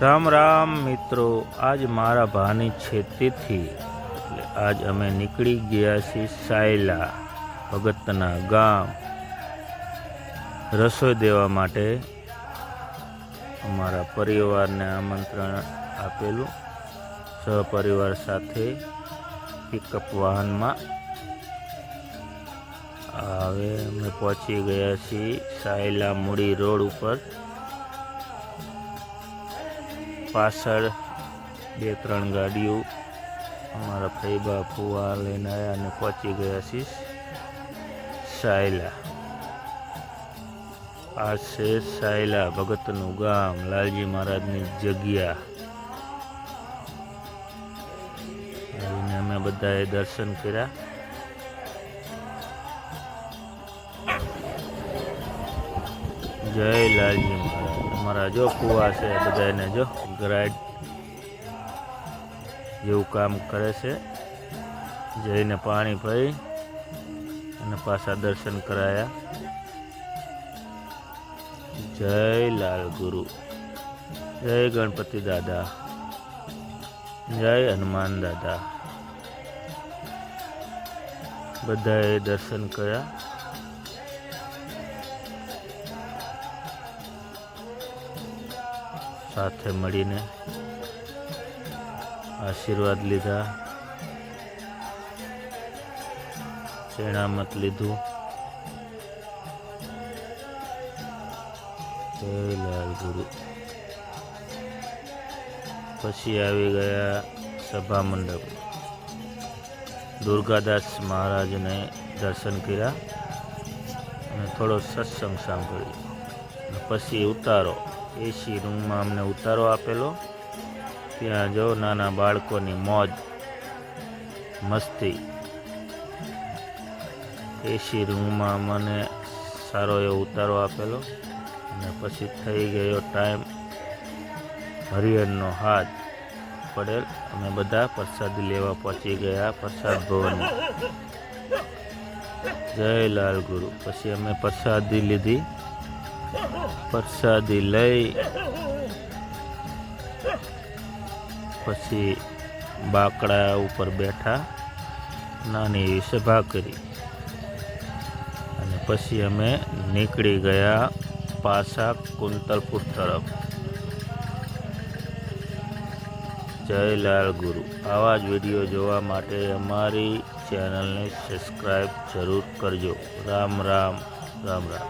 રામ રામ મિત્રો, આજ મારા ભાની છે તિથિ એટલે આજ અમે નીકળી ગયા છીએ સાયલા ભગતના ગામ રસોઈ દેવા માટે. અમારા પરિવારને આમંત્રણ આપેલું, સહપરિવાર સાથે પિકઅપ વાહનમાં. હવે અમે પહોંચી ગયા છીએ સાયલા મૂડી રોડ ઉપર. પાછળ 2-3 ગાડીઓ અમારા ફઈબા ફુવા લઈને આવ્યા અને પહોંચી ગયા છીએ સાયલા. આ છે સાયલા ભગતનું ગામ, લાલજી મહારાજની જગ્યા. આવીને અમે બધાએ દર્શન કર્યા. જય લાલજી મહારાજ. અમારા જો ફુવા છે, બધાને જો ગાઈડ જેવું કામ કરે છે. જઈને પાણી પી અને પાછા દર્શન કરાયા. જય લાલ ગુરુ, જય ગણપતિ દાદા, જય હનુમાન દાદા. બધાએ દર્શન કર્યા. સાથે મળીને આશીર્વાદ લીધા, શેણામત લીધું. જય લાલ ગુરુ. પછી આવી ગયા સભા મંડપ. દુર્ગાદાસ મહારાજને દર્શન કર્યા અને થોડો સત્સંગ સાંભળ્યો. પછી ઉતારો, એસી રૂમમાં અમને ઉતારો આપેલો. ત્યાં જો નાના બાળકોની મોજ મસ્તી. એસી રૂમમાં મને સારો એવો ઉતારો આપેલો. અને પછી થઈ ગયો ટાઈમ હરિહરનો હાથ પડેલ. અમે બધા પ્રસાદી લેવા પહોંચી ગયા પ્રસાદ ભવન. જય લાલ ગુરુ. પછી અમે પ્રસાદી લીધી. પ્રસાદી લઈ પછી બાકડા ઉપર બેઠા, નાની એવી સભા કરી અને પછી અમે નીકળી ગયા પાછા કુંતલપુર તરફ. જય લાલ ગુરુ. આવા જ વિડીયો જોવા માટે અમારી ચેનલને સબસ્ક્રાઈબ જરૂર કરજો. રામ રામ, રામ રામ.